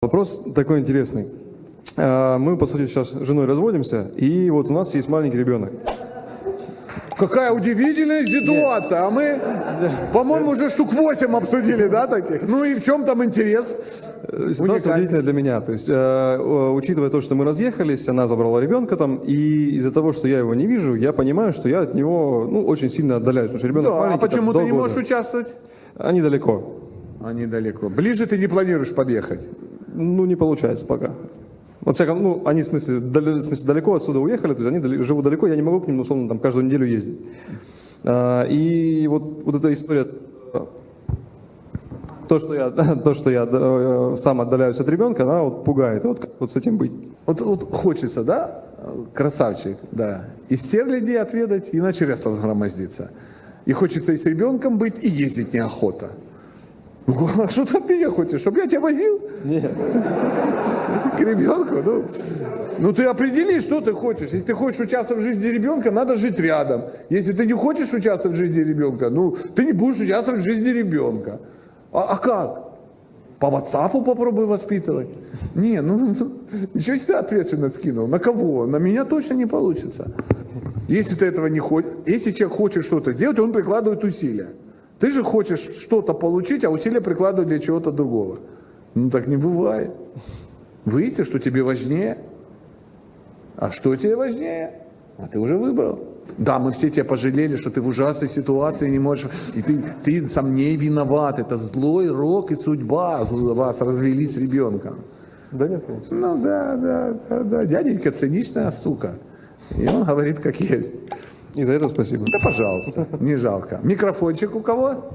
Вопрос такой интересный. Мы, по сути, сейчас с женой разводимся, и вот у нас есть маленький ребенок. Какая удивительная ситуация. А мы, по-моему, уже штук 8 обсудили, да, таких? Ну и в чем там интерес? Ситуация удивительная для меня. То есть, учитывая то, что мы разъехались, она забрала ребенка там, и из-за того, что я его не вижу, я понимаю, что я от него очень сильно отдаляюсь. Потому что ребенок Да, маленький. а почему там, ты не можешь года. участвовать? Они далеко. Они далеко. Ближе ты не планируешь подъехать? Не получается пока. Вот всяком, они в смысле далеко отсюда уехали, то есть они живут далеко, я не могу к ним, условно, там, каждую неделю ездить. И вот эта история, то, что я сам отдаляюсь от ребенка, она вот пугает. Вот как вот с этим быть? Вот хочется, да, красавчик, да, и стерляди отведать, и на чресло взгромоздиться. И хочется и с ребенком быть, и ездить неохота. А что ты от меня хочешь? Чтобы я тебя возил? Нет. К ребенку? Ну ты определи, что ты хочешь. Если ты хочешь участвовать в жизни ребенка, надо жить рядом. Если ты не хочешь участвовать в жизни ребенка, ты не будешь участвовать в жизни ребенка. А как? По WhatsApp попробуй воспитывать. Не, ничего себе ответственность скинул. На кого? На меня точно не получится. Если ты этого не хочешь, если человек хочет что-то сделать, он прикладывает усилия. Ты же хочешь что-то получить, а усилия прикладывать для чего-то другого. Так не бывает. Выйти, что тебе важнее. А что тебе важнее? А ты уже выбрал. Да, мы все тебя пожалели, что ты в ужасной ситуации не можешь. И ты сам не виноват. Это злой рок и судьба вас развели с ребенком. Да нет, конечно. Да. Дяденька циничная сука. И он говорит, как есть. И за это спасибо. Да, пожалуйста, не жалко. Микрофончик у кого?